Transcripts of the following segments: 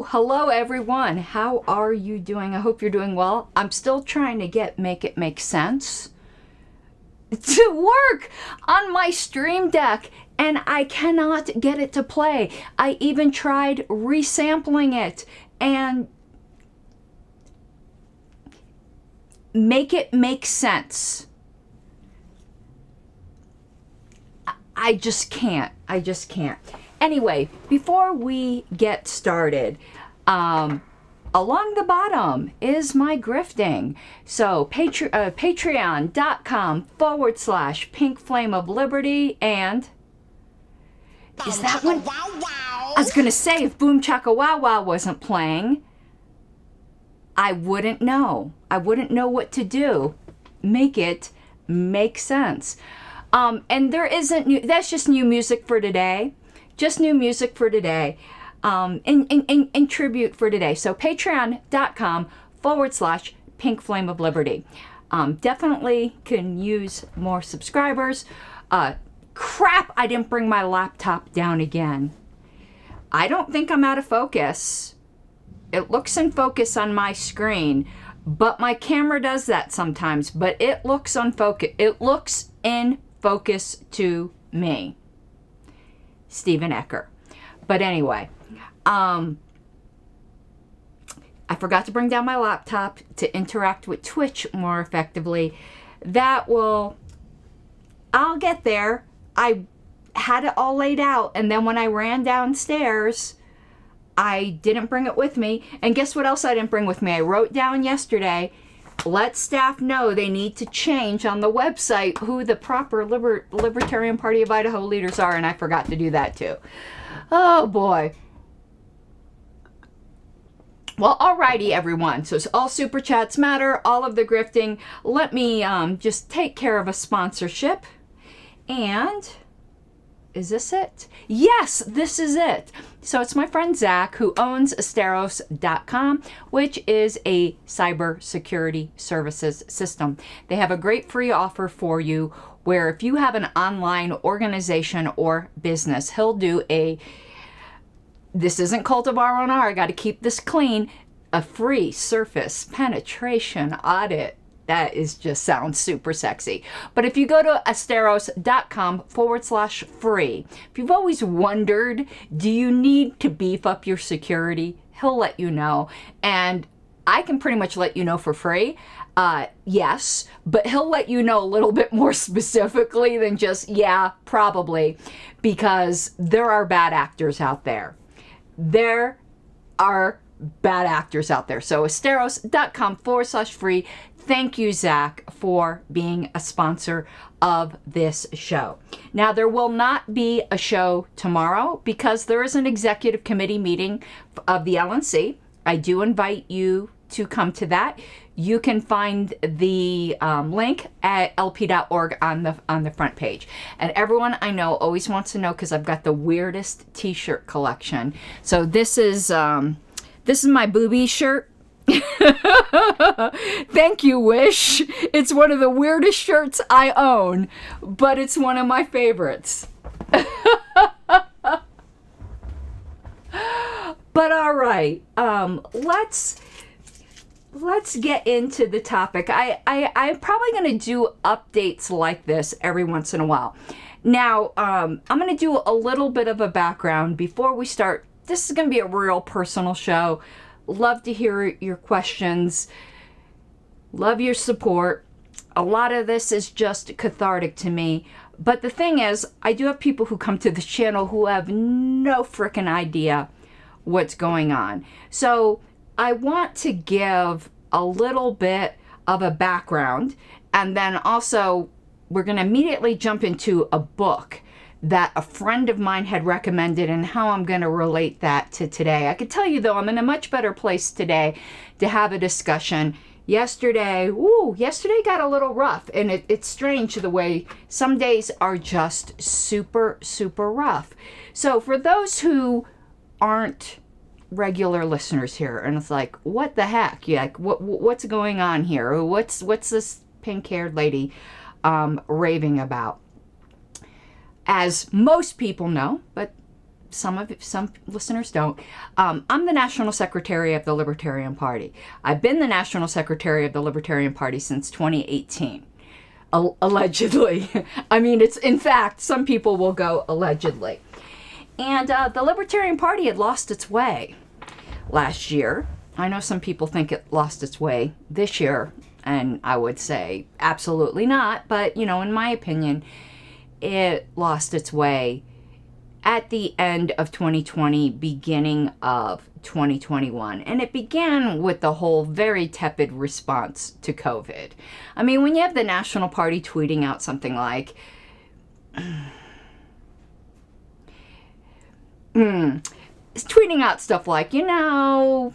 Hello everyone. How are you doing? I hope you're doing well. I'm still trying to make it make sense to work on my Stream Deck, and I cannot get it to play. I even tried resampling it and make it make sense. I just can't. Anyway, before we get started, along the bottom is my grifting. So patreon.com/Pink Flame of Liberty, and is that one? I was gonna say, if Boom Chaka Wow Wow wasn't playing, I wouldn't know. I wouldn't know what to do. Make it make sense. And there isn't new, that's just new music for today. Just new music for today. In tribute for today. So patreon.com/Pink Flame of Liberty. Definitely can use more subscribers. Crap, I didn't bring my laptop down again. I don't think I'm out of focus. It looks in focus on my screen, but my camera does that sometimes, but it looks unfocused. It looks in focus to me. Stephen Ecker. But anyway, I forgot to bring down my laptop to interact with Twitch more effectively. I'll get there. I had it all laid out, and then when I ran downstairs, I didn't bring it with me. And guess what else I didn't bring with me? I wrote down yesterday, let staff know they need to change on the website who the proper Libertarian Party of Idaho leaders are, and I forgot to do that too. Oh boy. Well, alrighty everyone. So all super chats matter, all of the grifting. Let me just take care of a sponsorship. And is this it? Yes, this is it. So it's my friend Zach, who owns Asteros.com, which is a cybersecurity services system. They have a great free offer for you where if you have an online organization or business, he'll do this isn't Cultivar on R, I got to keep this clean, a free surface penetration audit. That just sounds super sexy. But if you go to asteros.com/free, if you've always wondered, do you need to beef up your security? He'll let you know. And I can pretty much let you know for free. Yes, but he'll let you know a little bit more specifically than just, yeah, probably, because there are bad actors out there. There are bad actors out there. So asteros.com/free. Thank you, Zach, for being a sponsor of this show. Now, there will not be a show tomorrow because there is an executive committee meeting of the LNC. I do invite you to come to that. You can find the link at lp.org on the front page. And everyone I know always wants to know because I've got the weirdest t-shirt collection. So this is my booby shirt. Thank you, Wish. It's one of the weirdest shirts I own, but it's one of my favorites. But all right, let's get into the topic. I'm probably going to do updates like this every once in a while. Now, I'm going to do a little bit of a background before we start. This is going to be a real personal show. Love to hear your questions. Love your support. A lot of this is just cathartic to me. But the thing is, I do have people who come to this channel who have no frickin' idea what's going on. So I want to give a little bit of a background, and then also we're going to immediately jump into a book that a friend of mine had recommended and how I'm going to relate that to today. I could tell you, though, I'm in a much better place today to have a discussion. Yesterday got a little rough, and it's strange the way some days are just super, super rough. So for those who aren't regular listeners here, and it's like, what the heck? You're like, what's going on here? What's this pink-haired lady raving about? As most people know, but some listeners don't. I'm the National Secretary of the Libertarian Party. I've been the National Secretary of the Libertarian Party since 2018. Allegedly. I mean, it's, in fact, some people will go allegedly. And the Libertarian Party had lost its way last year. I know some people think it lost its way this year, and I would say absolutely not. But, you know, in my opinion, it lost its way at the end of 2020, beginning of 2021. And it began with the whole very tepid response to COVID. I mean, when you have the National Party tweeting out something like, tweeting out stuff like, you know,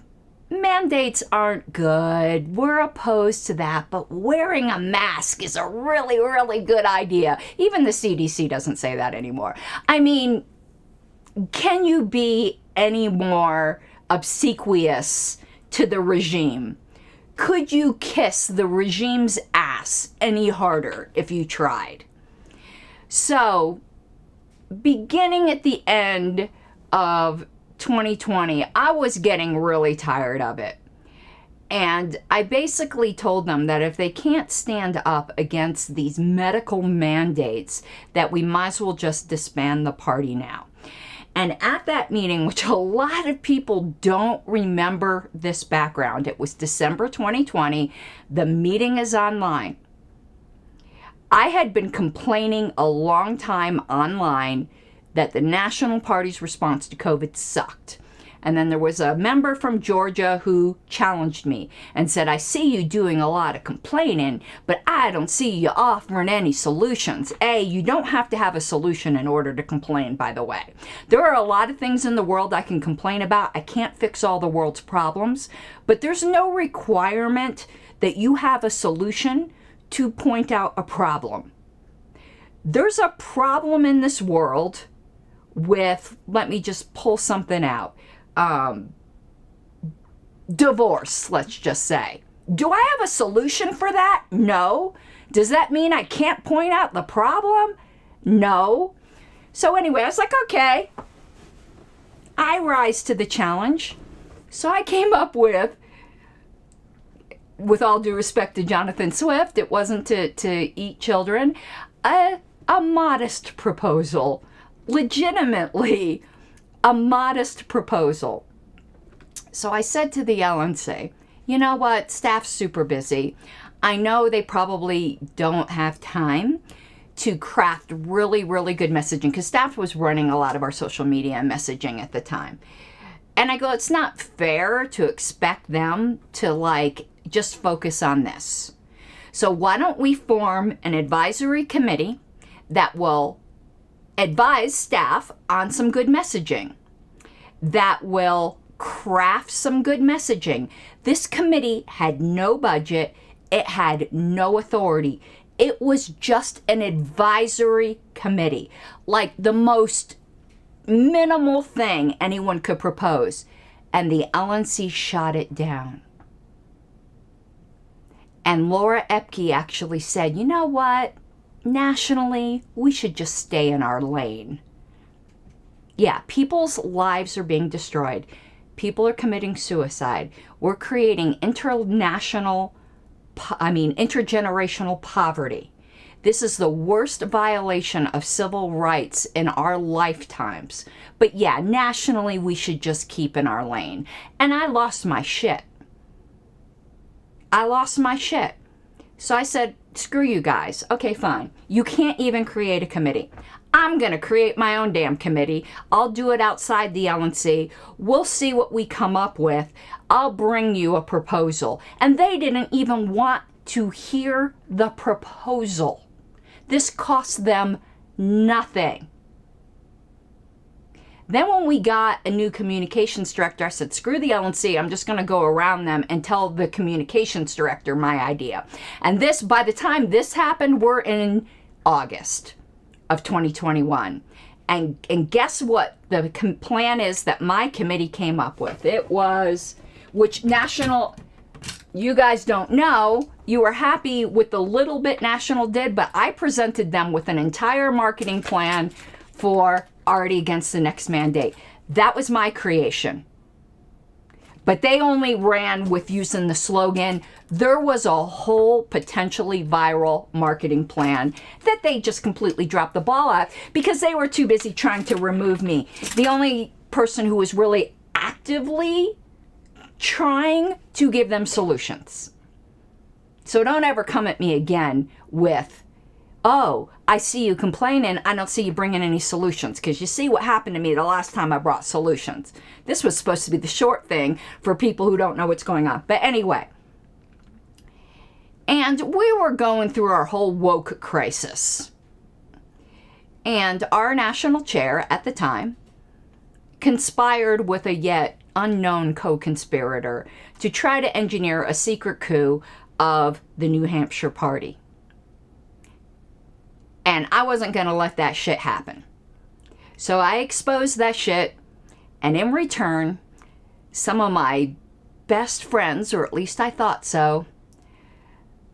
mandates aren't good. We're opposed to that, but wearing a mask is a really, really good idea. Even the CDC doesn't say that anymore. I mean, can you be any more obsequious to the regime? Could you kiss the regime's ass any harder if you tried? So, beginning at the end of 2020, I was getting really tired of it. And I basically told them that if they can't stand up against these medical mandates, that we might as well just disband the party now. And at that meeting, which a lot of people don't remember this background, it was December 2020, the meeting is online. I had been complaining a long time online that the National Party's response to COVID sucked. And then there was a member from Georgia who challenged me and said, I see you doing a lot of complaining, but I don't see you offering any solutions. You don't have to have a solution in order to complain, by the way. There are a lot of things in the world I can complain about. I can't fix all the world's problems, but there's no requirement that you have a solution to point out a problem. There's a problem in this world with, let me just pull something out. Divorce, let's just say. Do I have a solution for that? No. Does that mean I can't point out the problem? No. So anyway, I was like, okay, I rise to the challenge. So I came up with all due respect to Jonathan Swift, it wasn't to eat children, a modest proposal, legitimately a modest proposal. So I said to the LNC, you know what, staff's super busy. I know they probably don't have time to craft really, really good messaging because staff was running a lot of our social media and messaging at the time. And I go, it's not fair to expect them to like just focus on this. So why don't we form an advisory committee that will advise staff on some good messaging, that will craft some good messaging. This committee had no budget. It had no authority. It was just an advisory committee, like the most minimal thing anyone could propose. And the LNC shot it down. And Laura Epke actually said, you know what? Nationally, we should just stay in our lane. Yeah, people's lives are being destroyed. People are committing suicide. We're creating intergenerational poverty. This is the worst violation of civil rights in our lifetimes. But yeah, nationally, we should just keep in our lane. And I lost my shit. So I said, screw you guys. Okay, fine. You can't even create a committee. I'm going to create my own damn committee. I'll do it outside the LNC. We'll see what we come up with. I'll bring you a proposal. And they didn't even want to hear the proposal. This cost them nothing. Then when we got a new communications director, I said, screw the LNC. I'm just going to go around them and tell the communications director my idea. And this, by the time this happened, we're in August of 2021. And guess what the plan is that my committee came up with? It was, which National, you guys don't know, you were happy with the little bit National did, but I presented them with an entire marketing plan for already against the next mandate. That was my creation. But they only ran with using the slogan. There was a whole potentially viral marketing plan that they just completely dropped the ball at because they were too busy trying to remove me. The only person who was really actively trying to give them solutions. So don't ever come at me again with, oh, I see you complaining, I don't see you bringing any solutions, because you see what happened to me the last time I brought solutions. This was supposed to be the short thing for people who don't know what's going on. But anyway, and we were going through our whole woke crisis. And our national chair at the time conspired with a yet unknown co-conspirator to try to engineer a secret coup of the New Hampshire party. And I wasn't going to let that shit happen. So I exposed that shit, and in return, some of my best friends, or at least I thought so,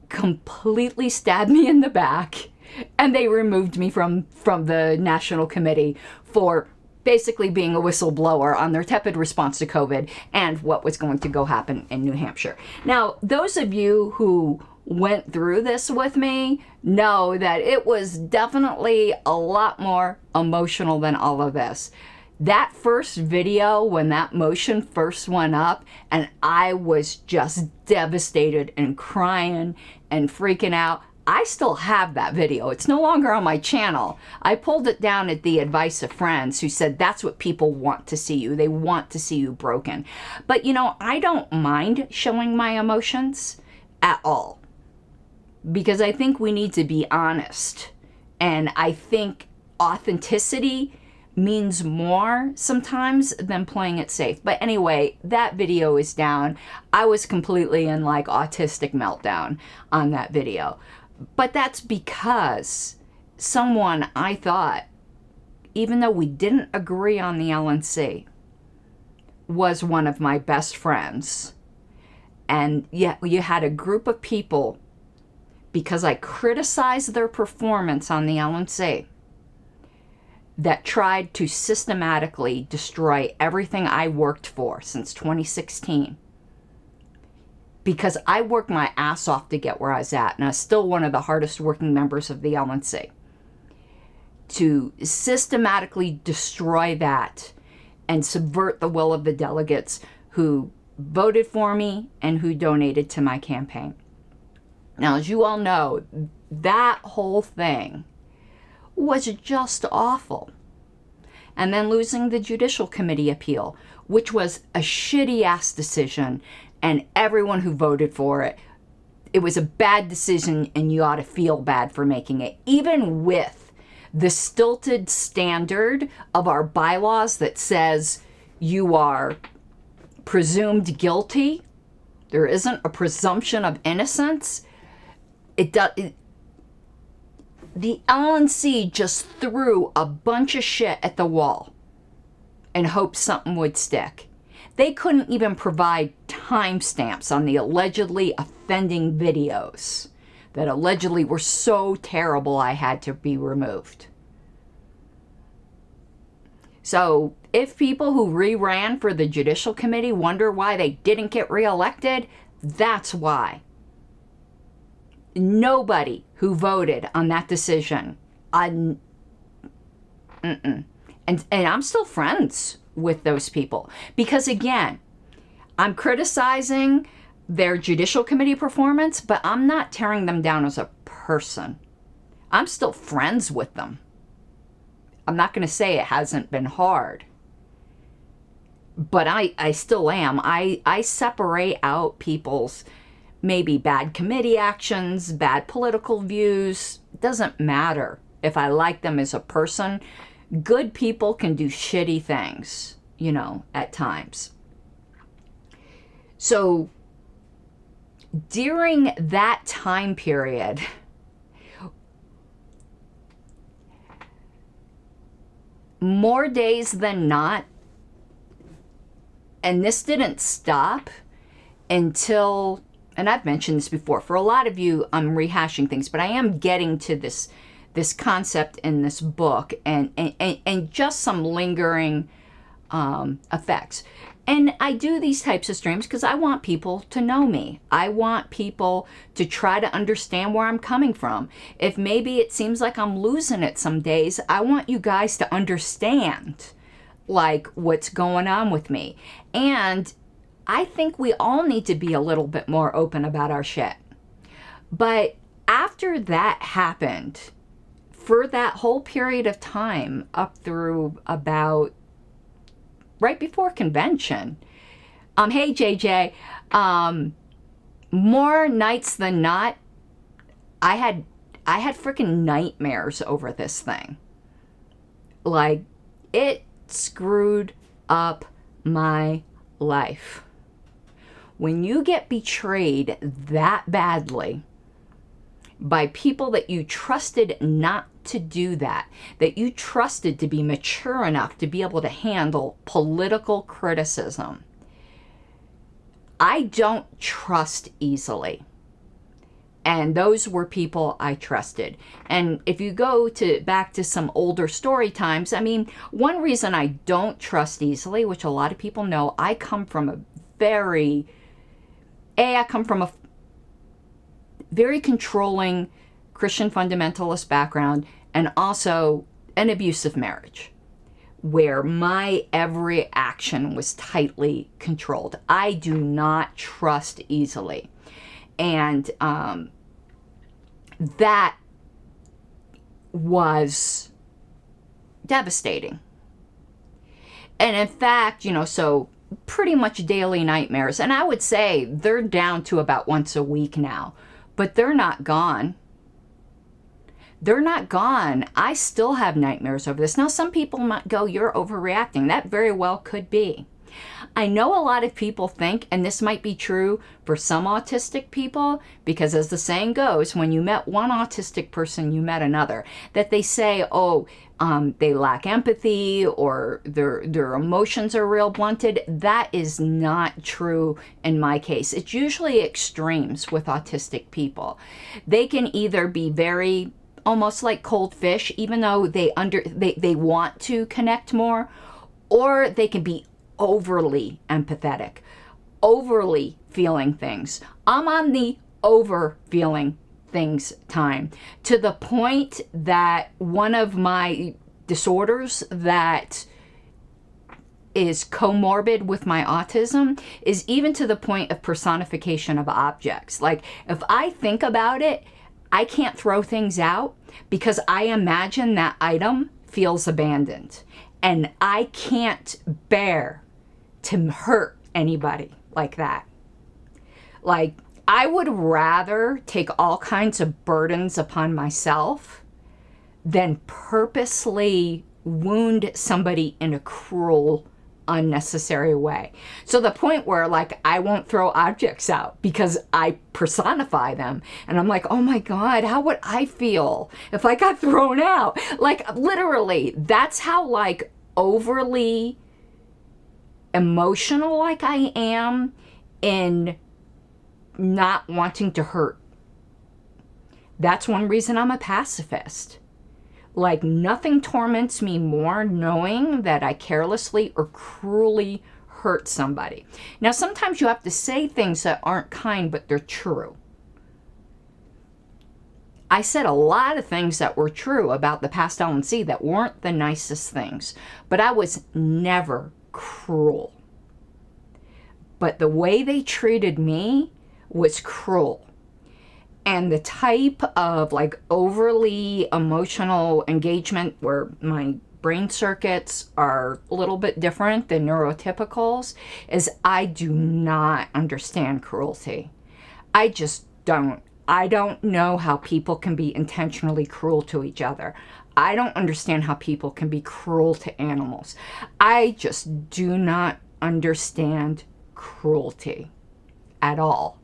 completely stabbed me in the back, and they removed me from the National Committee for basically being a whistleblower on their tepid response to COVID and what was going to go happen in New Hampshire. Now, those of you who went through this with me know that it was definitely a lot more emotional than all of this. That first video, when that motion first went up, and I was just devastated and crying and freaking out. I still have that video. It's no longer on my channel. I pulled it down at the advice of friends who said that's what people want to see you. They want to see you broken. But you know, I don't mind showing my emotions at all, because I think we need to be honest. And I think authenticity means more sometimes than playing it safe. But anyway, that video is down. I was completely in like autistic meltdown on that video. But that's because someone I thought, even though we didn't agree on the LNC, was one of my best friends. And yet you had a group of people, because I criticized their performance on the LNC, that tried to systematically destroy everything I worked for since 2016. Because I worked my ass off to get where I was at, and I was still one of the hardest working members of the LNC. To systematically destroy that and subvert the will of the delegates who voted for me and who donated to my campaign. Now, as you all know, that whole thing was just awful. And then losing the Judicial Committee appeal, which was a shitty-ass decision, and everyone who voted for it, it was a bad decision, and you ought to feel bad for making it. Even with the stilted standard of our bylaws that says you are presumed guilty, there isn't a presumption of innocence. The LNC just threw a bunch of shit at the wall and hoped something would stick. They couldn't even provide timestamps on the allegedly offending videos that allegedly were so terrible I had to be removed. So if people who re-ran for the Judicial Committee wonder why they didn't get reelected, that's why. Nobody who voted on that decision, and I'm still friends with those people, because again, I'm criticizing their Judicial Committee performance, but I'm not tearing them down as a person. I'm still friends with them. I'm not going to say it hasn't been hard, but I still am. I separate out people's maybe bad committee actions, bad political views. It doesn't matter if I like them as a person. Good people can do shitty things, you know, at times. So during that time period, more days than not, and this didn't stop until, and I've mentioned this before, for a lot of you, I'm rehashing things, but I am getting to this this concept in this book and just some lingering effects. And I do these types of streams because I want people to know me. I want people to try to understand where I'm coming from. If maybe it seems like I'm losing it some days, I want you guys to understand like what's going on with me. And I think we all need to be a little bit more open about our shit. But after that happened, for that whole period of time up through about right before convention, hey JJ, more nights than not, I had freaking nightmares over this thing. Like, it screwed up my life. When you get betrayed that badly by people that you trusted not to do that you trusted to be mature enough to be able to handle political criticism, I don't trust easily. And those were people I trusted. And if you go back to some older story times, I mean, one reason I don't trust easily, which a lot of people know, I come from a very controlling Christian fundamentalist background, and also an abusive marriage where my every action was tightly controlled. I do not trust easily. And that was devastating. And in fact, so pretty much daily nightmares. And I would say they're down to about once a week now, but they're not gone. They're not gone. I still have nightmares over this. Now, some people might go, you're overreacting. That very well could be. I know a lot of people think, and this might be true for some autistic people, because as the saying goes, when you met one autistic person, you met another, that they say, they lack empathy or their emotions are real blunted. That is not true in my case. It's usually extremes with autistic people. They can either be very almost like cold fish, even though they want to connect more, or they can be overly empathetic, overly feeling things. I'm on the over feeling things time, to the point that one of my disorders that is comorbid with my autism is even to the point of personification of objects. Like, if I think about it, I can't throw things out because I imagine that item feels abandoned. And I can't bear to hurt anybody like that. Like, I would rather take all kinds of burdens upon myself than purposely wound somebody in a cruel, unnecessary way. So the point where, like, I won't throw objects out because I personify them. And I'm like, oh my God, how would I feel if I got thrown out? Like, literally, that's how, like, overly emotional like I am in not wanting to hurt. That's one reason I'm a pacifist. Like, nothing torments me more knowing that I carelessly or cruelly hurt somebody. Now, sometimes you have to say things that aren't kind, but they're true. I said a lot of things that were true about the past LNC that weren't the nicest things, but I was never cruel. But the way they treated me was cruel. And the type of, like, overly emotional engagement where my brain circuits are a little bit different than neurotypicals is I do not understand cruelty. I just don't. I don't know how people can be intentionally cruel to each other. I don't understand how people can be cruel to animals. I just do not understand cruelty at all.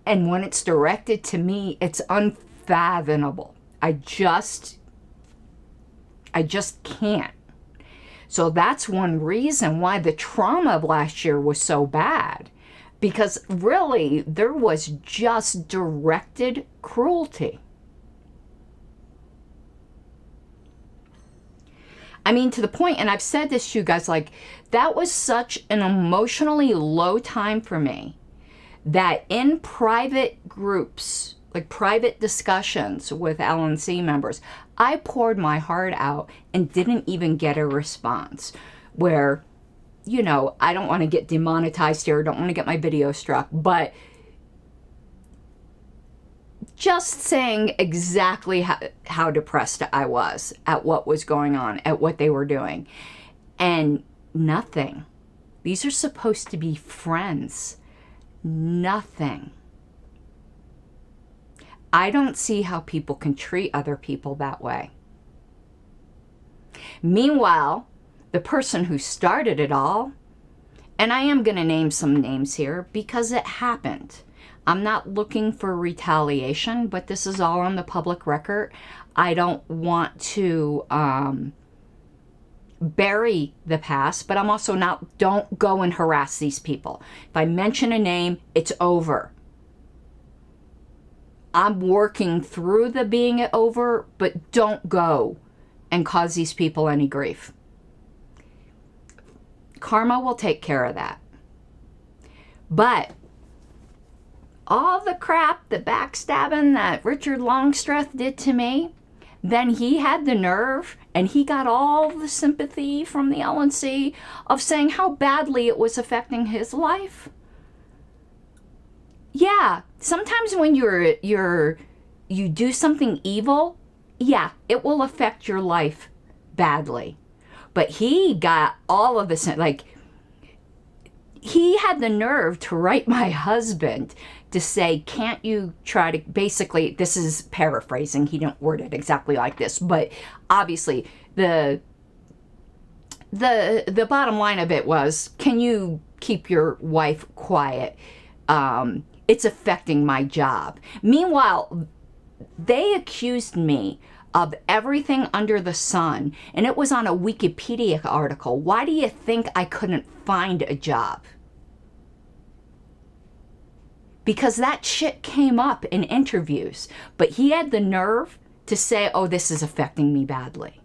And when it's directed to me, it's unfathomable. I just can't. So that's one reason why the trauma of last year was so bad. Because really, there was just directed cruelty. I mean, to the point, and I've said this to you guys, like, that was such an emotionally low time for me that in private groups, like private discussions with LNC members, I poured my heart out and didn't even get a response. Where, you know, I don't want to get demonetized here, don't want to get my video struck, but just saying exactly how depressed I was at what was going on, at what they were doing. And nothing. These are supposed to be friends. Nothing. I don't see how people can treat other people that way. Meanwhile, the person who started it all, and I am going to name some names here because it happened. I'm not looking for retaliation, but this is all on the public record. I don't want to bury the past, but I'm also not, don't go and harass these people. If I mention a name, it's over. I'm working through the being it over, but don't go and cause these people any grief. Karma will take care of that. But all the crap, the backstabbing that Richard Longstreth did to me, then he had the nerve, and he got all the sympathy from the LNC of saying how badly it was affecting his life. Yeah, sometimes when you do something evil, yeah, it will affect your life badly. But he got all of this, like, he had the nerve to write my husband to say, can't you try to, basically, this is paraphrasing, he didn't word it exactly like this, but obviously the bottom line of it was, can you keep your wife quiet? It's affecting my job. Meanwhile, they accused me of everything under the sun, and it was on a Wikipedia article. Why do you think I couldn't find a job? Because that shit came up in interviews, but he had the nerve to say, oh, this is affecting me badly.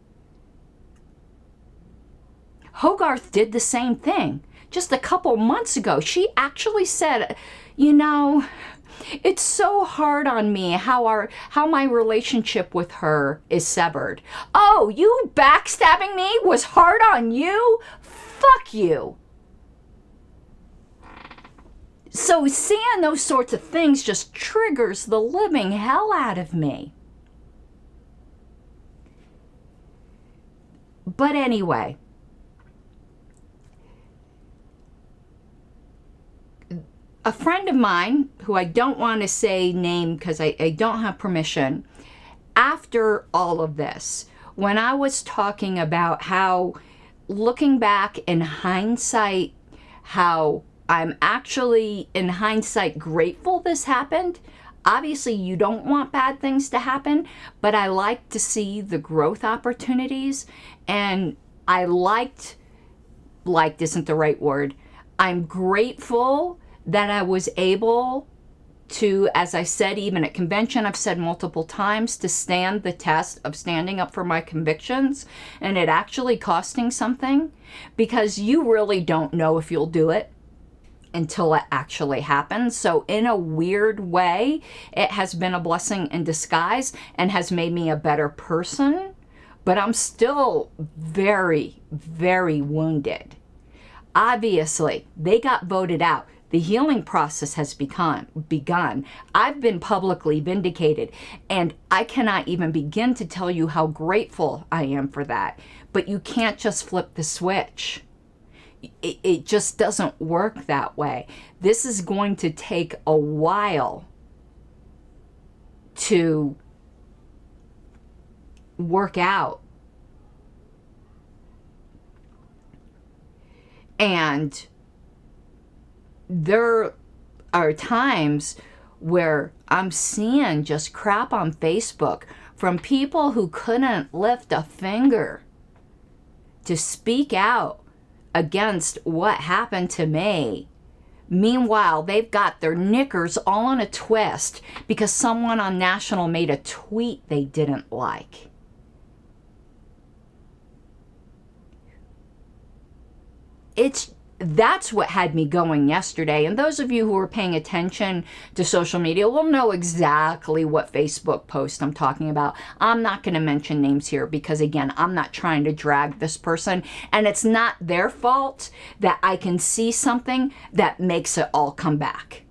Hogarth did the same thing. Just a couple months ago, she actually said, you know, it's so hard on me how my relationship with her is severed. Oh, you backstabbing me was hard on you? Fuck you. So seeing those sorts of things just triggers the living hell out of me. But anyway, a friend of mine, who I don't want to say name because I don't have permission, after all of this, when I was talking about how, looking back in hindsight, how I'm actually, in hindsight, grateful this happened. Obviously, you don't want bad things to happen, but I like to see the growth opportunities, and I liked isn't the right word. I'm grateful that I was able to, as I said, even at convention, I've said multiple times, to stand the test of standing up for my convictions and it actually costing something, because you really don't know if you'll do it until it actually happens. So in a weird way, it has been a blessing in disguise and has made me a better person, but I'm still very, very wounded. Obviously, they got voted out. The healing process has begun. I've been publicly vindicated, and I cannot even begin to tell you how grateful I am for that. But you can't just flip the switch. It just doesn't work that way. This is going to take a while to work out. And there are times where I'm seeing just crap on Facebook from people who couldn't lift a finger to speak out against what happened to me. Meanwhile, they've got their knickers all in a twist because someone on national made a tweet they didn't like. that's what had me going yesterday. And those of you who are paying attention to social media will know exactly what Facebook post I'm talking about. I'm not going to mention names here because, again, I'm not trying to drag this person. And it's not their fault that I can see something that makes it all come back.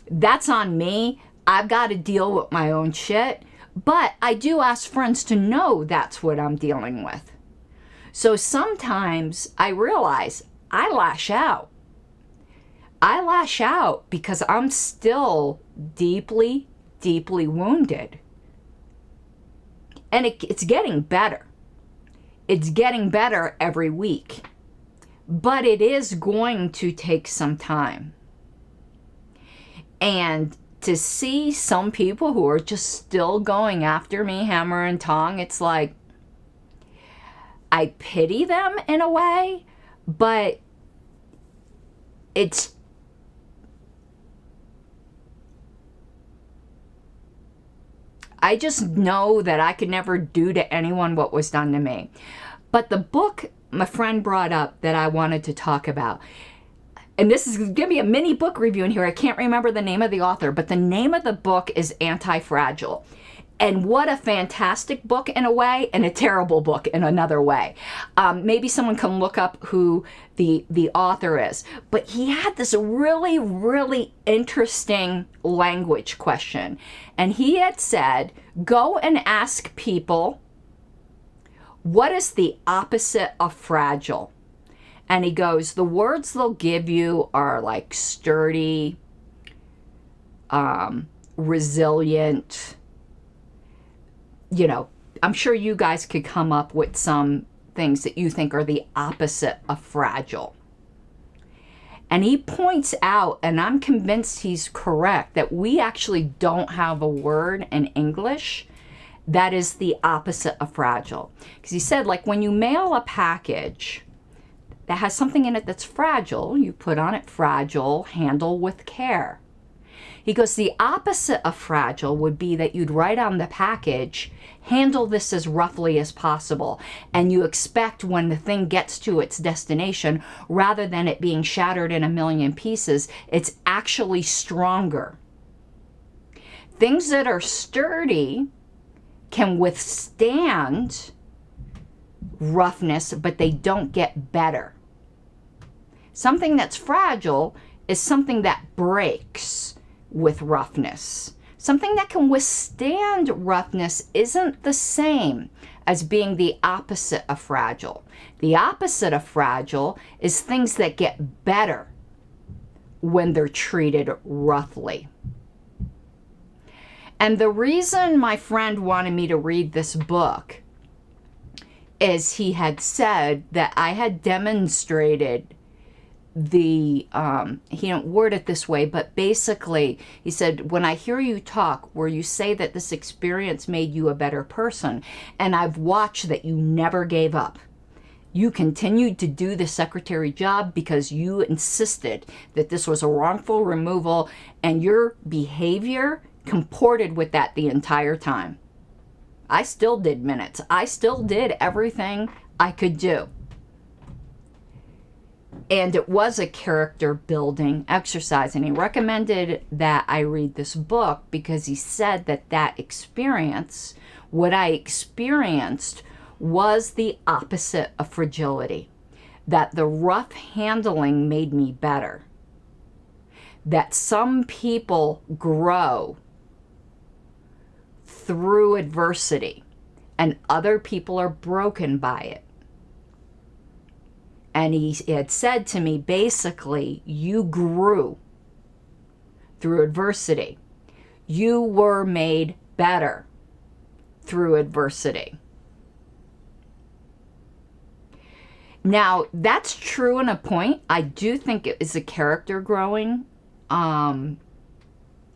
That's on me. I've got to deal with my own shit. But I do ask friends to know that's what I'm dealing with. So sometimes I realize I lash out. I lash out because I'm still deeply, deeply wounded. And it's getting better. It's getting better every week. But it is going to take some time. And to see some people who are just still going after me hammer and tong, it's like, I pity them in a way, but I just know that I could never do to anyone what was done to me. But the book my friend brought up that I wanted to talk about, and this is going to be a mini book review in here. I can't remember the name of the author, but the name of the book is Anti-Fragile. And what a fantastic book in a way, and a terrible book in another way. Maybe someone can look up who the author is. But he had this really, really interesting language question. And he had said, go and ask people, what is the opposite of fragile? And he goes, the words they'll give you are like sturdy, resilient. You know, I'm sure you guys could come up with some things that you think are the opposite of fragile. And he points out, and I'm convinced he's correct, that we actually don't have a word in English that is the opposite of fragile. Because he said, like, when you mail a package that has something in it that's fragile, you put on it fragile, handle with care. He goes, the opposite of fragile would be that you'd write on the package, handle this as roughly as possible. And you expect when the thing gets to its destination, rather than it being shattered in a million pieces, it's actually stronger. Things that are sturdy can withstand roughness, but they don't get better. Something that's fragile is something that breaks with roughness. Something that can withstand roughness isn't the same as being the opposite of fragile. The opposite of fragile is things that get better when they're treated roughly. And the reason my friend wanted me to read this book is he had said that I had demonstrated he didn't word it this way, but basically he said, when I hear you talk where you say that this experience made you a better person, and I've watched that you never gave up. You continued to do the secretary job because you insisted that this was a wrongful removal, and your behavior comported with that the entire time. I still did minutes. I still did everything I could do. And it was a character building exercise. And he recommended that I read this book because he said that that experience, what I experienced, was the opposite of fragility. That the rough handling made me better. That some people grow through adversity and other people are broken by it. And he had said to me, basically, you grew through adversity. You were made better through adversity. Now, that's true in a point. I do think it is a character growing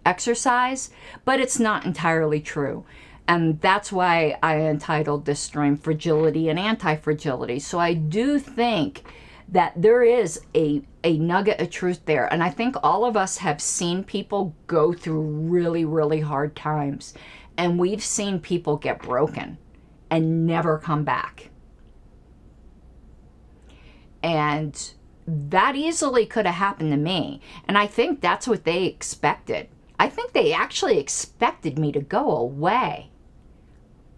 exercise, but it's not entirely true. And that's why I entitled this stream Fragility and Anti-Fragility. So I do think that there is a nugget of truth there. And I think all of us have seen people go through really, really hard times. And we've seen people get broken and never come back. And that easily could have happened to me. And I think that's what they expected. I think they actually expected me to go away.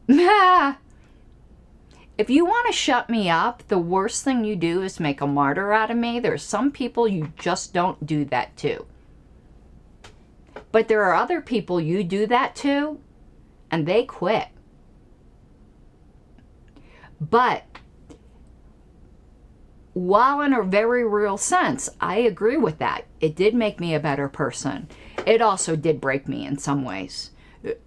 If you want to shut me up, the worst thing you do is make a martyr out of me. There's some people you just don't do that to. But there are other people you do that to, and they quit. But while in a very real sense, I agree with that. It did make me a better person. It also did break me in some ways.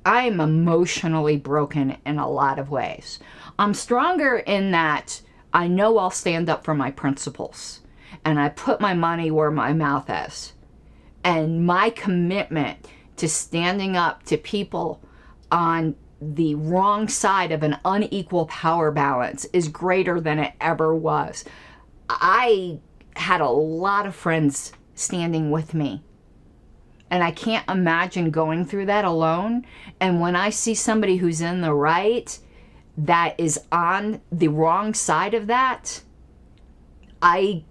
I am emotionally broken in a lot of ways. I'm stronger in that I know I'll stand up for my principles. And I put my money where my mouth is. And my commitment to standing up to people on the wrong side of an unequal power balance is greater than it ever was. I had a lot of friends standing with me. And I can't imagine going through that alone. And when I see somebody who's in the right that is on the wrong side of that, I'm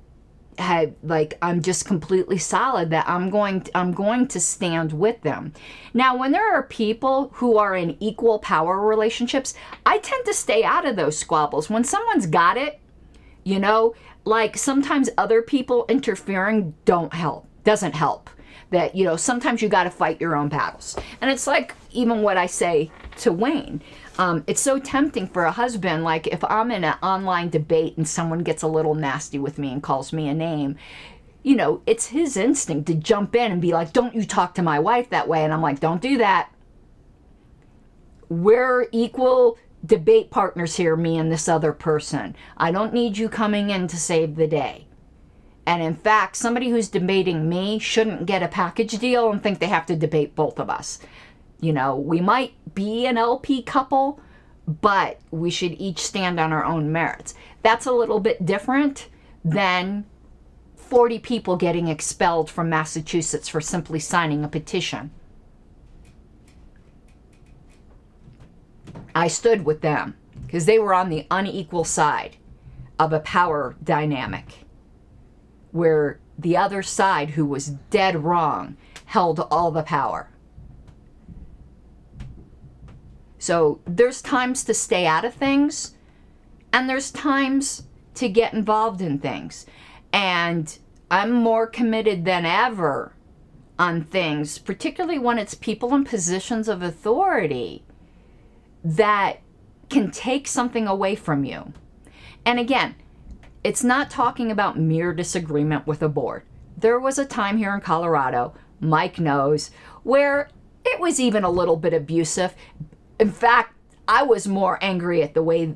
just completely solid that I'm going to stand with them. Now, when there are people who are in equal power relationships, I tend to stay out of those squabbles. When someone's got it, you know, like sometimes other people interfering doesn't help. That, you know, sometimes you got to fight your own battles. And it's like even what I say to Wayne. It's so tempting for a husband, like if I'm in an online debate and someone gets a little nasty with me and calls me a name, you know, it's his instinct to jump in and be like, don't you talk to my wife that way. And I'm like, don't do that. We're equal debate partners here, me and this other person. I don't need you coming in to save the day. And in fact, somebody who's debating me shouldn't get a package deal and think they have to debate both of us. You know, we might be an LP couple, but we should each stand on our own merits. That's a little bit different than 40 people getting expelled from Massachusetts for simply signing a petition. I stood with them because they were on the unequal side of a power dynamic where the other side, who was dead wrong, held all the power. So there's times to stay out of things, and there's times to get involved in things. And I'm more committed than ever on things, particularly when it's people in positions of authority that can take something away from you. And again, it's not talking about mere disagreement with a board. There was a time here in Colorado, Mike knows, where it was even a little bit abusive. In fact, I was more angry at the way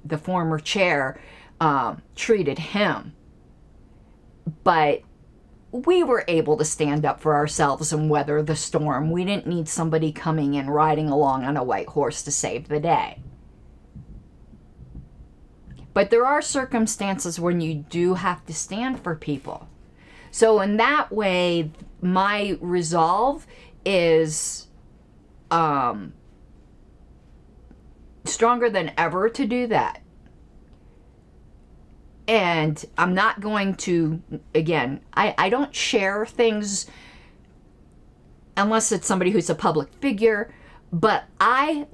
the former chair treated him. But we were able to stand up for ourselves and weather the storm. We didn't need somebody coming in riding along on a white horse to save the day. But there are circumstances when you do have to stand for people. So in that way, my resolve is stronger than ever to do that. And I'm not going to, again, I don't share things unless it's somebody who's a public figure, but I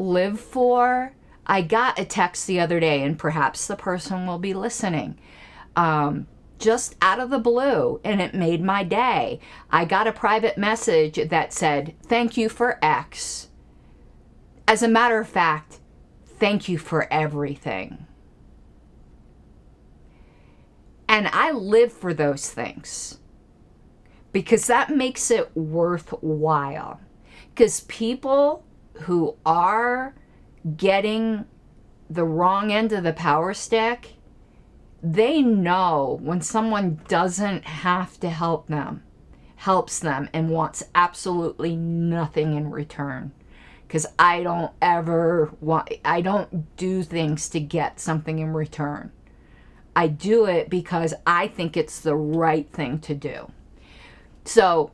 got a text the other day, and perhaps the person will be listening, just out of the blue, and it made my day. I got a private message that said, thank you for X. As a matter of fact, thank you for everything. And I live for those things because that makes it worthwhile. Because people who are getting the wrong end of the power stick, they know when someone doesn't have to help them, helps them, and wants absolutely nothing in return. Because I don't do things to get something in return. I do it because I think it's the right thing to do. So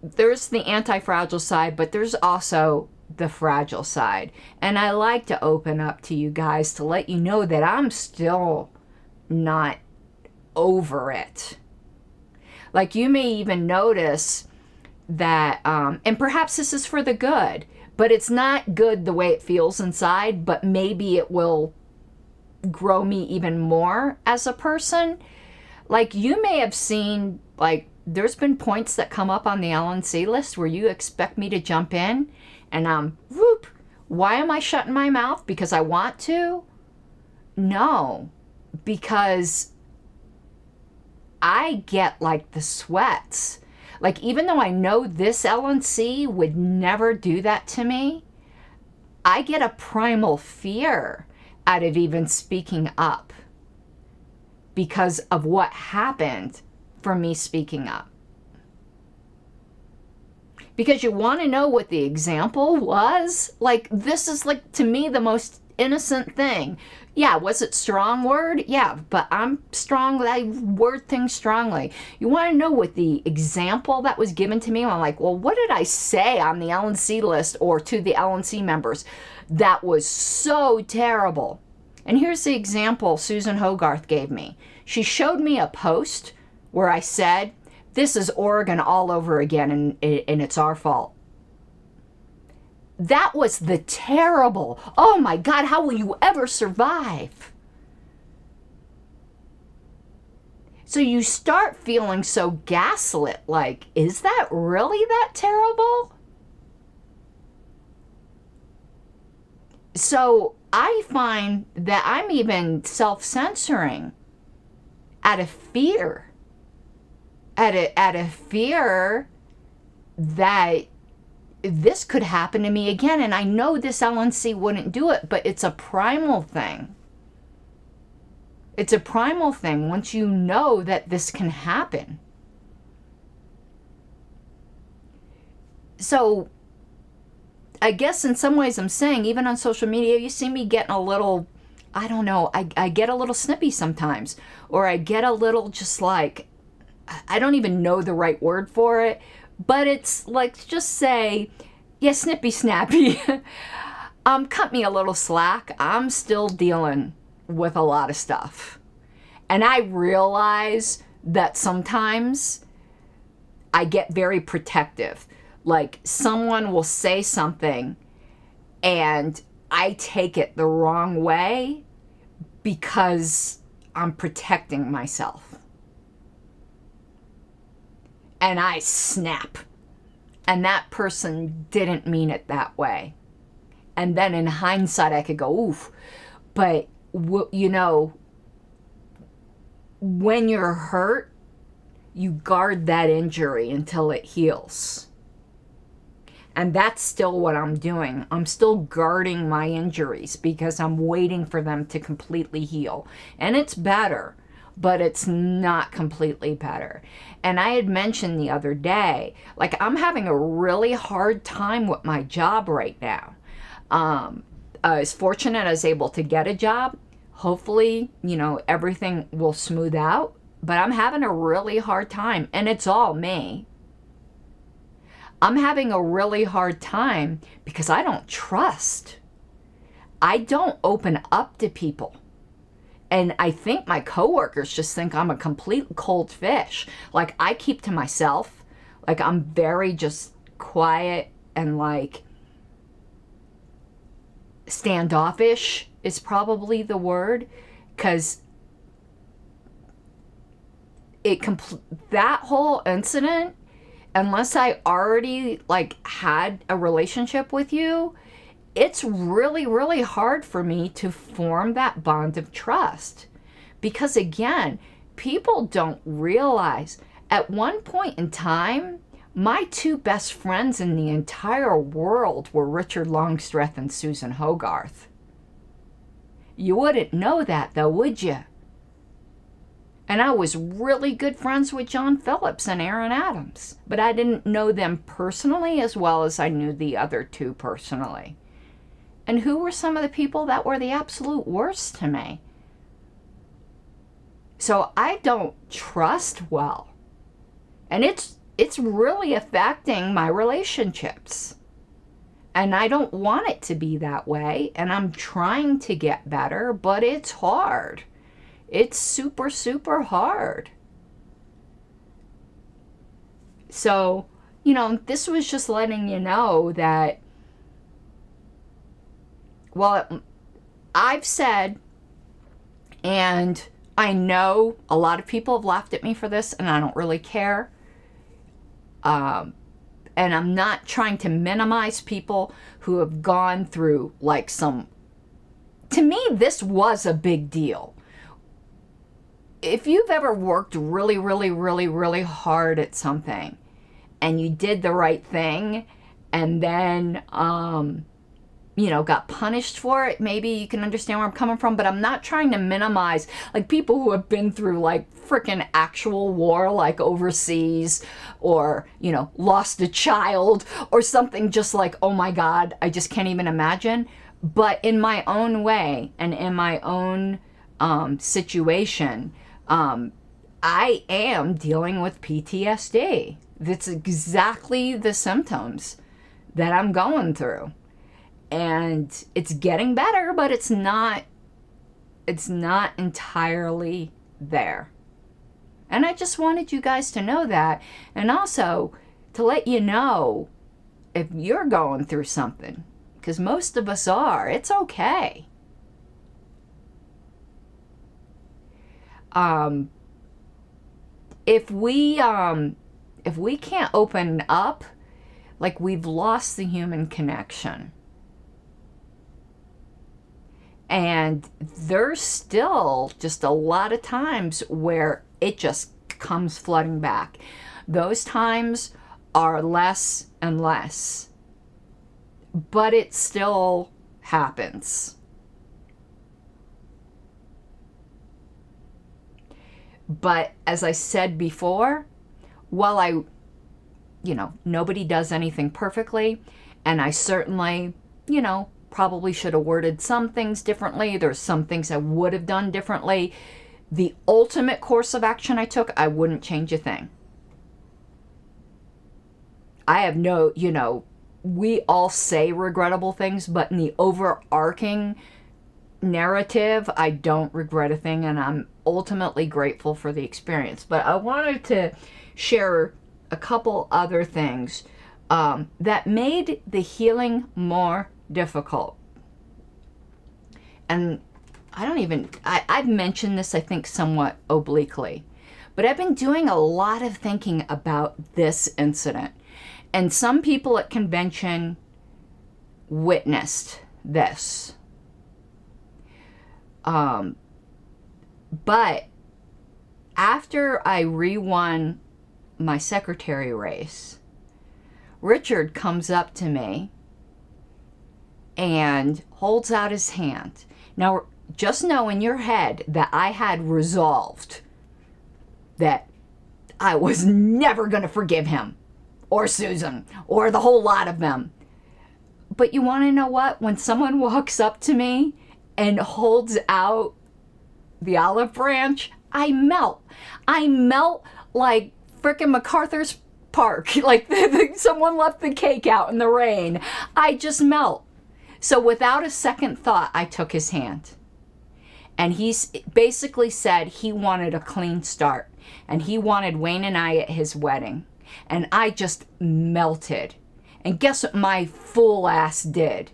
there's the anti-fragile side, but there's also the fragile side. And I like to open up to you guys to let you know that I'm still not over it. Like, you may even notice that, and perhaps this is for the good, but it's not good the way it feels inside, but maybe it will grow me even more as a person. Like, you may have seen, like, there's been points that come up on the LNC list where you expect me to jump in, and whoop, why am I shutting my mouth? Because I want to? No, because I get like the sweats. Like, even though I know this LNC would never do that to me, I get a primal fear out of even speaking up because of what happened for me speaking up. Because you want to know what the example was? Like, this is, like, to me, the most innocent thing. Yeah, was it strong word? Yeah, but I'm strong. I word things strongly. You want to know what the example that was given to me? I'm like, well, what did I say on the LNC list or to the LNC members that was so terrible? And here's the example Susan Hogarth gave me. She showed me a post where I said, this is Oregon all over again, and it's our fault. That was the terrible, oh my God, how will you ever survive? So you start feeling so gaslit, like, is that really that terrible? So I find that I'm even self-censoring out of fear. Out of fear that this could happen to me again. And I know this LNC wouldn't do it, but it's a primal thing. It's a primal thing once you know that this can happen. So I guess in some ways I'm saying, even on social media, you see me getting a little, I don't know, I get a little snippy sometimes. Or I get a little just like, I don't even know the right word for it, but it's like, just say, yeah, snippy snappy. Cut me a little slack. I'm still dealing with a lot of stuff. And I realize that sometimes I get very protective. Like, someone will say something and I take it the wrong way because I'm protecting myself. And I snap. And that person didn't mean it that way. And then in hindsight, I could go, oof. But, you know, when you're hurt, you guard that injury until it heals. And that's still what I'm doing. I'm still guarding my injuries because I'm waiting for them to completely heal. And it's better, but it's not completely better. And I had mentioned the other day, like, I'm having a really hard time with my job right now. I was fortunate I was able to get a job. Hopefully, you know, everything will smooth out. But I'm having a really hard time, and it's all me. I'm having a really hard time because I don't trust. I don't open up to people. And I think my coworkers just think I'm a complete cold fish. Like, I keep to myself. Like, I'm very just quiet and, like, standoffish is probably the word. Because that whole incident, unless I already, like, had a relationship with you, it's really, really hard for me to form that bond of trust. Because, again, people don't realize at one point in time, my two best friends in the entire world were Richard Longstreth and Susan Hogarth. You wouldn't know that, though, would you? And I was really good friends with John Phillips and Aaron Adams. But I didn't know them personally as well as I knew the other two personally. And who were some of the people that were the absolute worst to me? So I don't trust well. And it's really affecting my relationships. And I don't want it to be that way. And I'm trying to get better, but it's hard. It's super, super hard. So, this was just letting you know that, well, I've said, and I know a lot of people have laughed at me for this, and I don't really care. And I'm not trying to minimize people who have gone through like some, to me, this was a big deal. If you've ever worked really, really, really, really hard at something and you did the right thing and then, got punished for it, maybe you can understand where I'm coming from. But I'm not trying to minimize like people who have been through like freaking actual war, like overseas, or lost a child or something, just like, oh my God, I just can't even imagine. But in my own way and in my own situation, I am dealing with PTSD. That's exactly the symptoms that I'm going through. And it's getting better, but it's not entirely there. And I just wanted you guys to know that. And also to let you know, if you're going through something, because most of us are, it's okay. If we can't open up, like, we've lost the human connection. And there's still just a lot of times where it just comes flooding back. Those times are less and less, but it still happens. But as I said before, while nobody does anything perfectly, and I certainly, probably should have worded some things differently. There's some things I would have done differently. The ultimate course of action I took, I wouldn't change a thing. I have no, we all say regrettable things, but in the overarching narrative, I don't regret a thing, and I'm ultimately grateful for the experience. But I wanted to share a couple other things that made the healing more difficult. And I've mentioned this, I think, somewhat obliquely, but I've been doing a lot of thinking about this incident. And some people at convention witnessed this. But after I re-won my secretary race, Richard comes up to me and holds out his hand. Now, just know in your head that I had resolved that I was never going to forgive him or Susan or the whole lot of them. But you want to know what? When someone walks up to me and holds out the olive branch, I melt. I melt like frickin' MacArthur's Park. Like someone left the cake out in the rain. I just melt. So without a second thought, I took his hand. And he basically said he wanted a clean start. And he wanted Wayne and I at his wedding. And I just melted. And guess what my fool ass did?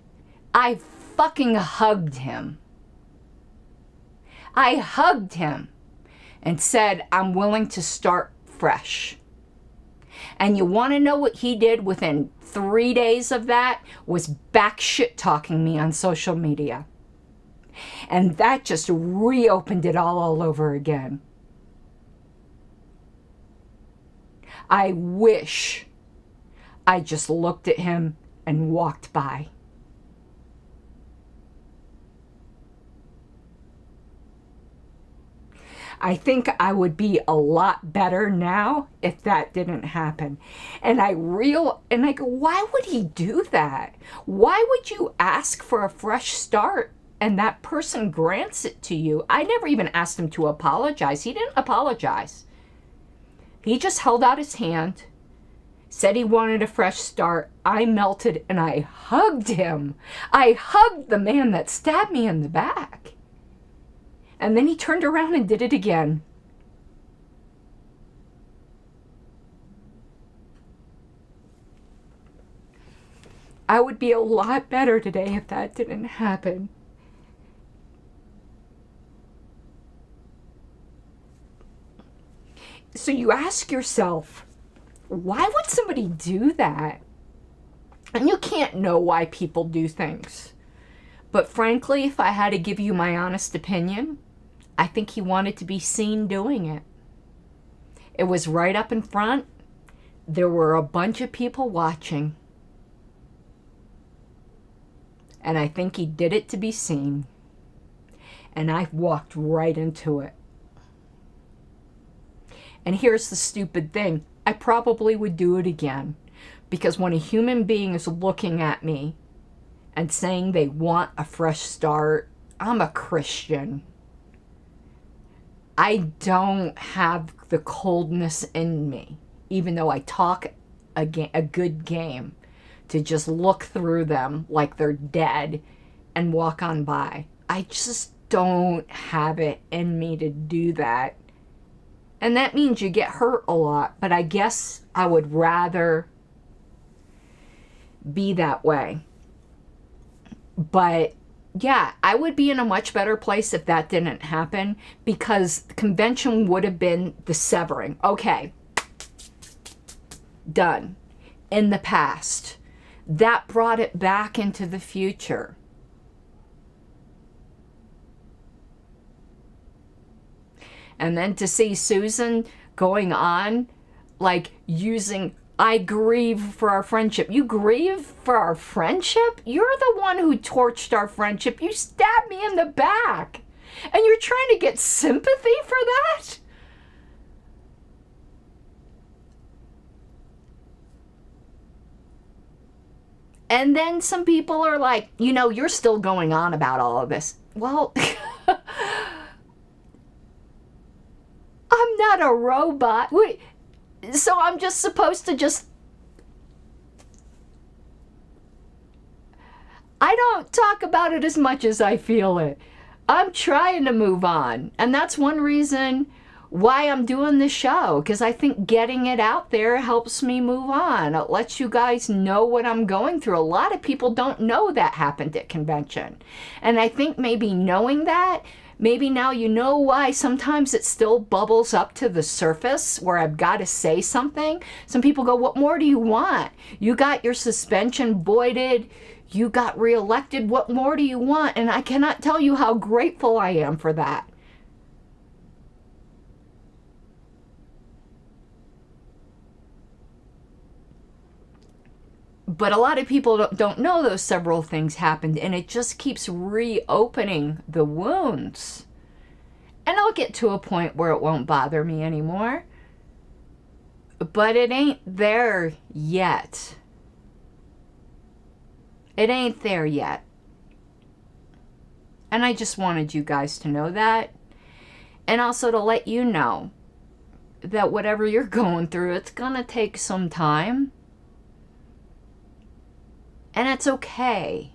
I fucking hugged him. I hugged him and said, I'm willing to start fresh. And you want to know what he did within 3 days of that? Was back shit talking me on social media. And that just reopened it all over again. I wish I just looked at him and walked by. I think I would be a lot better now if that didn't happen. And I go, why would he do that? Why would you ask for a fresh start and that person grants it to you? I never even asked him to apologize. He didn't apologize. He just held out his hand, said he wanted a fresh start. I melted and I hugged him. I hugged the man that stabbed me in the back. And then he turned around and did it again. I would be a lot better today if that didn't happen. So you ask yourself, why would somebody do that? And you can't know why people do things. But frankly, if I had to give you my honest opinion, I think he wanted to be seen doing it. It was right up in front. There were a bunch of people watching. And I think he did it to be seen. And I walked right into it. And here's the stupid thing. I probably would do it again. Because when a human being is looking at me and saying they want a fresh start, I'm a Christian. I don't have the coldness in me, even though I talk a good game, to just look through them like they're dead and walk on by. I just don't have it in me to do that. And that means you get hurt a lot, but I guess I would rather be that way. But yeah, I would be in a much better place if that didn't happen, because the convention would have been the severing. Okay, done. In the past. That brought it back into the future. And then to see Susan going on, like using, I grieve for our friendship. You grieve for our friendship? You're the one who torched our friendship. You stabbed me in the back. And you're trying to get sympathy for that? And then some people are like, you know, you're still going on about all of this. Well, I'm not a robot. Wait, so I'm just supposed to just... I don't talk about it as much as I feel it. I'm trying to move on. And that's one reason why I'm doing this show, because I think getting it out there helps me move on. It lets you guys know what I'm going through. A lot of people don't know that happened at convention. And I think maybe knowing that, maybe now you know why sometimes it still bubbles up to the surface where I've got to say something. Some people go, what more do you want? You got your suspension voided. You got reelected. What more do you want? And I cannot tell you how grateful I am for that. But a lot of people don't know those several things happened, and it just keeps reopening the wounds. And I'll get to a point where it won't bother me anymore. But it ain't there yet. It ain't there yet. And I just wanted you guys to know that. And also to let you know that whatever you're going through, it's gonna take some time. And it's okay.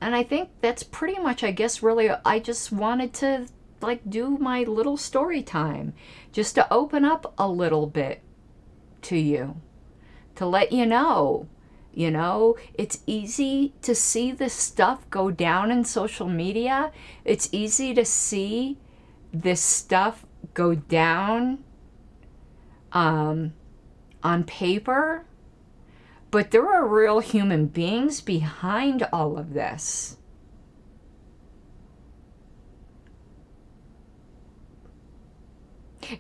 And I think that's pretty much, I guess, really, I just wanted to, like, do my little story time. Just to open up a little bit to you. To let you know, it's easy to see this stuff go down in social media. It's easy to see this stuff go down on paper, but there are real human beings behind all of this.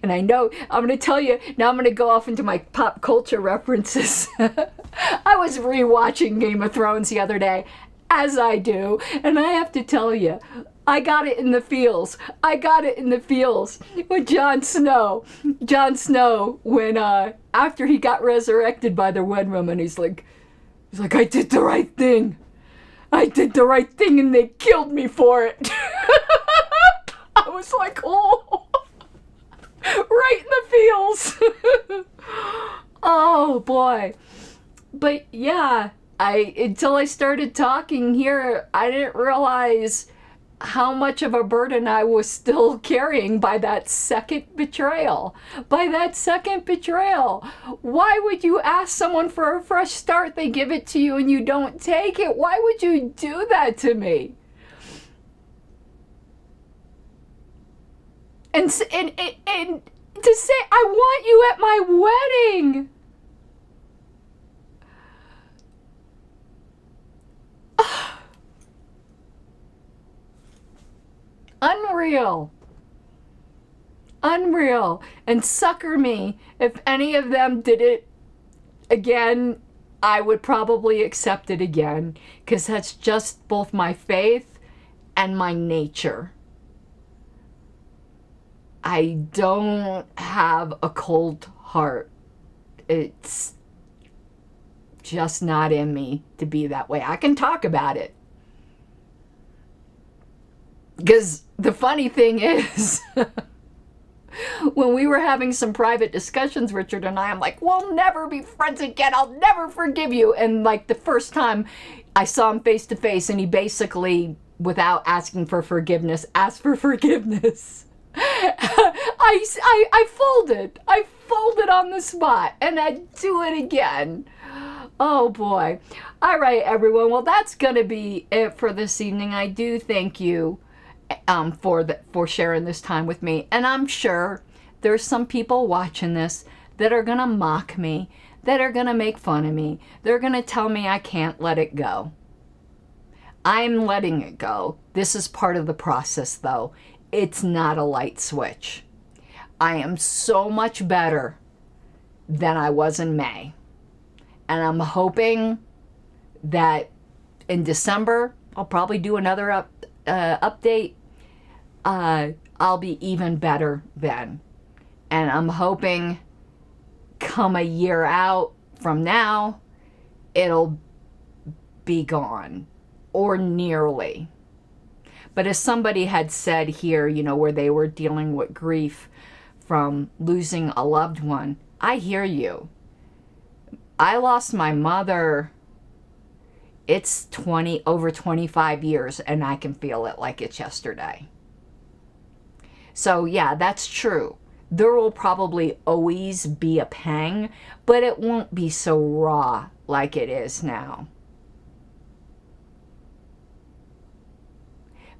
And I know, I'm going to tell you, now I'm going to go off into my pop culture references. I was rewatching Game of Thrones the other day, as I do, and I have to tell you, I got it in the feels. I got it in the feels with Jon Snow. Jon Snow, when after he got resurrected by the Red Woman, he's like, I did the right thing. I did the right thing, and they killed me for it. I was like, oh, right in the feels. Oh boy. But yeah, until I started talking here, I didn't realize how much of a burden I was still carrying by that second betrayal. By that second betrayal. Why would you ask someone for a fresh start? They give it to you and you don't take it. Why would you do that to me? And to say, I want you at my wedding. Unreal. Unreal. And sucker me. If any of them did it again, I would probably accept it again. Because that's just both my faith and my nature. I don't have a cold heart. It's just not in me to be that way. I can talk about it. Because the funny thing is, when we were having some private discussions, Richard and I, I'm like, we'll never be friends again. I'll never forgive you. And like the first time I saw him face to face, and he basically, without asking for forgiveness, asked for forgiveness. I folded. I folded on the spot, and I'd do it again. Oh boy. All right, everyone. Well, that's going to be it for this evening. I do thank you for sharing this time with me. And I'm sure there's some people watching this that are going to mock me, that are going to make fun of me. They're going to tell me I can't let it go. I'm letting it go. This is part of the process, though. It's not a light switch. I am so much better than I was in May. And I'm hoping that in December, I'll probably do another update. I'll be even better then. And I'm hoping come a year out from now, it'll be gone, or nearly. But as somebody had said here, you know, where they were dealing with grief from losing a loved one, I hear you. I lost my mother, it's over 25 years, and I can feel it like it's yesterday. So yeah, that's true. There will probably always be a pang, but it won't be so raw like it is now.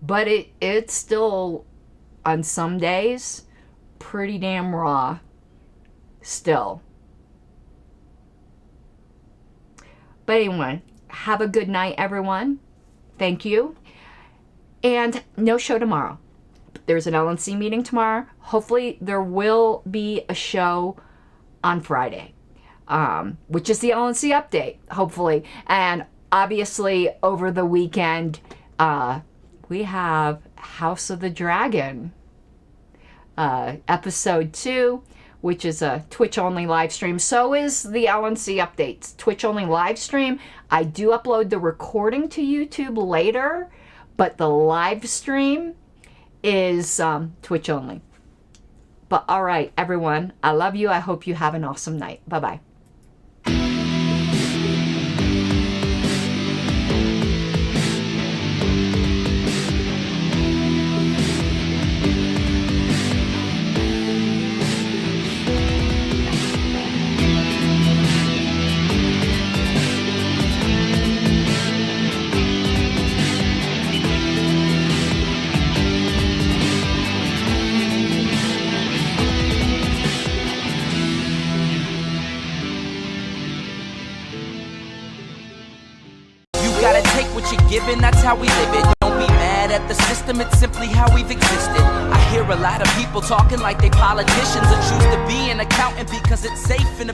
But it's still, on some days, pretty damn raw still. But anyway, have a good night, everyone. Thank you. And no show tomorrow. There's an LNC meeting tomorrow. Hopefully there will be a show on Friday, which is the LNC update, hopefully. And obviously over the weekend, we have House of the Dragon, episode 2, which is a Twitch-only live stream. So is the LNC updates, Twitch-only live stream. I do upload the recording to YouTube later, but the live stream is Twitch-only. But all right, everyone, I love you. I hope you have an awesome night. Bye-bye. Given, that's how we live it. Don't be mad at the system, it's simply how we've existed. I hear a lot of people talking like they politicians and choose to be an accountant because it's safe in a